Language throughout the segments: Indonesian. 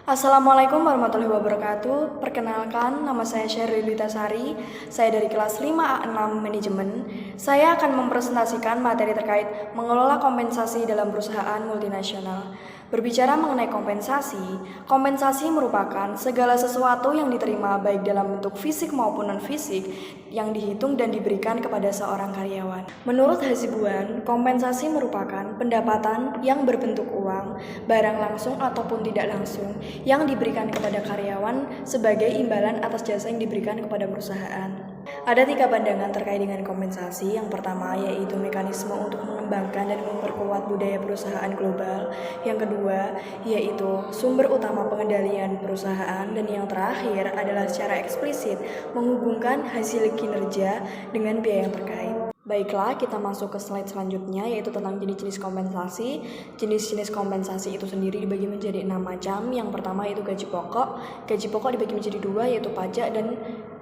Assalamualaikum warahmatullahi wabarakatuh. Perkenalkan, nama saya Sheryl Sari. Saya dari kelas 5A6 Manajemen. Saya akan mempresentasikan materi terkait mengelola kompensasi dalam perusahaan multinasional. Berbicara mengenai kompensasi, kompensasi merupakan segala sesuatu yang diterima baik dalam bentuk fisik maupun non-fisik yang dihitung dan diberikan kepada seorang karyawan. Menurut Hasibuan, kompensasi merupakan pendapatan yang berbentuk uang, barang langsung ataupun tidak langsung, yang diberikan kepada karyawan sebagai imbalan atas jasa yang diberikan kepada perusahaan. Ada 3 pandangan terkait dengan kompensasi. Yang pertama yaitu mekanisme untuk mengembangkan dan memperkuat budaya perusahaan global. Yang kedua yaitu sumber utama pengendalian perusahaan. Dan yang terakhir adalah secara eksplisit menghubungkan hasil kinerja dengan biaya yang terkait. Baiklah, kita masuk ke slide selanjutnya, yaitu tentang jenis-jenis kompensasi. Jenis-jenis kompensasi itu sendiri dibagi menjadi 6 macam. Yang pertama yaitu gaji pokok. Gaji pokok dibagi menjadi 2, yaitu pajak dan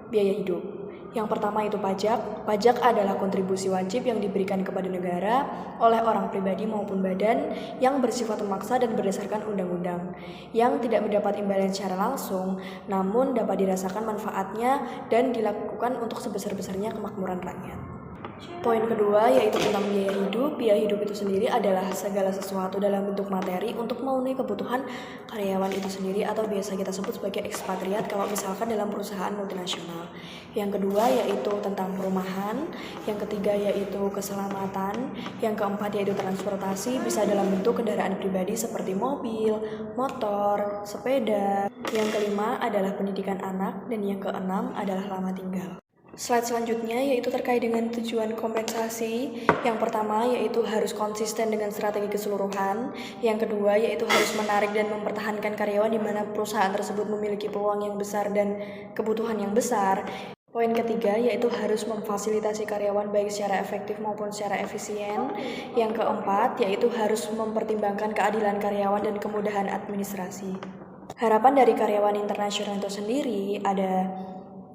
biaya hidup. Yang pertama itu pajak. Pajak adalah kontribusi wajib yang diberikan kepada negara oleh orang pribadi maupun badan yang bersifat memaksa dan berdasarkan undang-undang, yang tidak mendapat imbalan secara langsung, namun dapat dirasakan manfaatnya dan dilakukan untuk sebesar-besarnya kemakmuran rakyat. Poin kedua yaitu tentang biaya hidup. Biaya hidup itu sendiri adalah segala sesuatu dalam bentuk materi untuk memenuhi kebutuhan karyawan itu sendiri, atau biasa kita sebut sebagai ekspatriat kalau misalkan dalam perusahaan multinasional. Yang kedua yaitu tentang perumahan. Yang ketiga yaitu keselamatan. Yang keempat yaitu transportasi, bisa dalam bentuk kendaraan pribadi seperti mobil, motor, sepeda. Yang kelima adalah pendidikan anak, dan yang keenam adalah lama tinggal. Slide selanjutnya yaitu terkait dengan tujuan kompensasi. Yang pertama yaitu harus konsisten dengan strategi keseluruhan. Yang kedua yaitu harus menarik dan mempertahankan karyawan di mana perusahaan tersebut memiliki peluang yang besar dan kebutuhan yang besar. Poin ketiga yaitu harus memfasilitasi karyawan baik secara efektif maupun secara efisien. Yang keempat yaitu harus mempertimbangkan keadilan karyawan dan kemudahan administrasi. Harapan dari karyawan internasional itu sendiri ada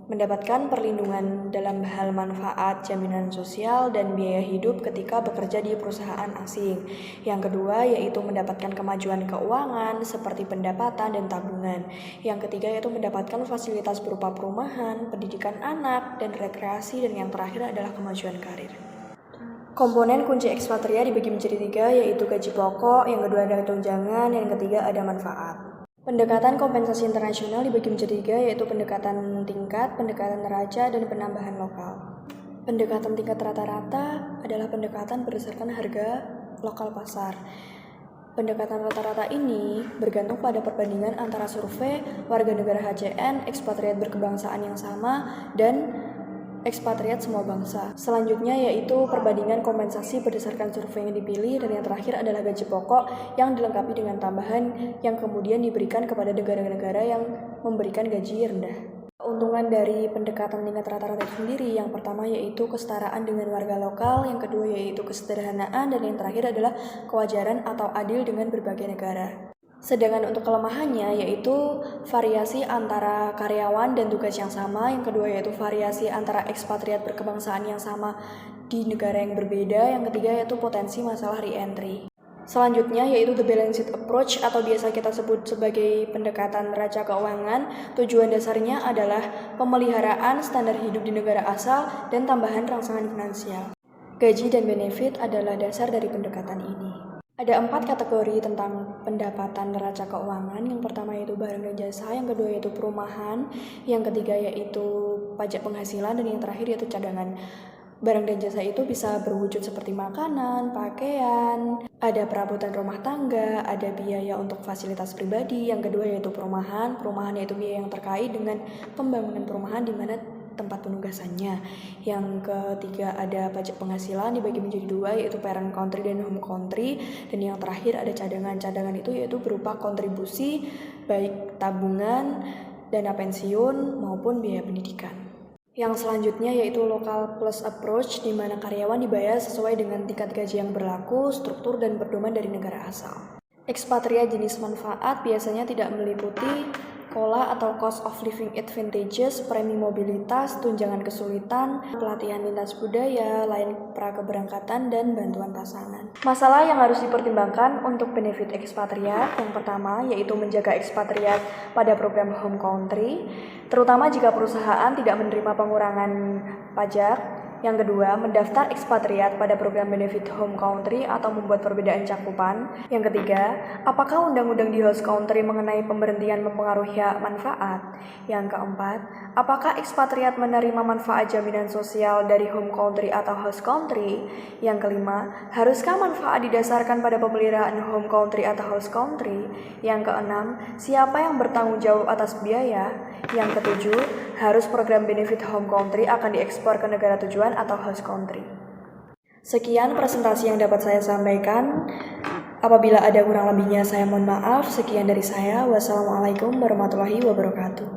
mendapatkan perlindungan dalam hal manfaat, jaminan sosial, dan biaya hidup ketika bekerja di perusahaan asing. Yang kedua yaitu mendapatkan kemajuan keuangan seperti pendapatan dan tabungan. Yang ketiga yaitu mendapatkan fasilitas berupa perumahan, pendidikan anak, dan rekreasi. Dan yang terakhir adalah kemajuan karir. Komponen kunci ekspatriat dibagi menjadi 3, yaitu gaji pokok, yang kedua ada tunjangan, yang ketiga ada manfaat. Pendekatan kompensasi internasional dibagi menjadi 3, yaitu pendekatan tingkat, pendekatan neraca, dan penambahan lokal. Pendekatan tingkat rata-rata adalah pendekatan berdasarkan harga lokal pasar. Pendekatan rata-rata ini bergantung pada perbandingan antara survei warga negara HCN, ekspatriat berkebangsaan yang sama, dan ekspatriat semua bangsa. Selanjutnya yaitu perbandingan kompensasi berdasarkan survei yang dipilih, dan yang terakhir adalah gaji pokok yang dilengkapi dengan tambahan yang kemudian diberikan kepada negara-negara yang memberikan gaji rendah. Keuntungan dari pendekatan tingkat rata-rata sendiri, yang pertama yaitu kesetaraan dengan warga lokal, yang kedua yaitu kesederhanaan, dan yang terakhir adalah kewajaran atau adil dengan berbagai negara. Sedangkan untuk kelemahannya yaitu variasi antara karyawan dan tugas yang sama. Yang kedua yaitu variasi antara ekspatriat berkebangsaan yang sama di negara yang berbeda. Yang ketiga yaitu potensi masalah re-entry. Selanjutnya yaitu the balanced approach, atau biasa kita sebut sebagai pendekatan neraca keuangan. Tujuan dasarnya adalah pemeliharaan standar hidup di negara asal dan tambahan rangsangan finansial. Gaji dan benefit adalah dasar dari pendekatan ini. Ada 4 kategori tentang pendapatan neraca keuangan. Yang pertama yaitu barang dan jasa, yang kedua yaitu perumahan, yang ketiga yaitu pajak penghasilan, dan yang terakhir yaitu cadangan. Barang dan jasa itu bisa berwujud seperti makanan, pakaian, ada perabotan rumah tangga, ada biaya untuk fasilitas pribadi. Yang kedua yaitu perumahan. Perumahan yaitu biaya yang terkait dengan pembangunan perumahan di mana tempat penugasannya. Yang ketiga ada pajak penghasilan dibagi menjadi 2, yaitu parent country dan home country. Dan yang terakhir ada cadangan. Cadangan itu yaitu berupa kontribusi baik tabungan, dana pensiun maupun biaya pendidikan. Yang selanjutnya yaitu local plus approach, di mana karyawan dibayar sesuai dengan tingkat gaji yang berlaku, struktur dan pedoman dari negara asal. Ekspatriat jenis manfaat biasanya tidak meliputi KOLA atau Cost of Living Advantages, premi mobilitas, tunjangan kesulitan, pelatihan lintas budaya, lain prakeberangkatan, dan bantuan pasangan. Masalah yang harus dipertimbangkan untuk benefit ekspatriat, yang pertama yaitu menjaga ekspatriat pada program home country, terutama jika perusahaan tidak menerima pengurangan pajak. Yang kedua, mendaftar ekspatriat pada program benefit home country atau membuat perbedaan cakupan. Yang ketiga, apakah undang-undang di host country mengenai pemberhentian mempengaruhi hak manfaat? Yang keempat, apakah ekspatriat menerima manfaat jaminan sosial dari home country atau host country? Yang kelima, haruskah manfaat didasarkan pada pemeliharaan home country atau host country? Yang keenam, siapa yang bertanggung jawab atas biaya? Yang ketujuh, harus program benefit home country akan diekspor ke negara tujuan atau host country. Sekian presentasi yang dapat saya sampaikan. Apabila ada kurang lebihnya saya mohon maaf. Sekian dari saya. Wassalamualaikum warahmatullahi wabarakatuh.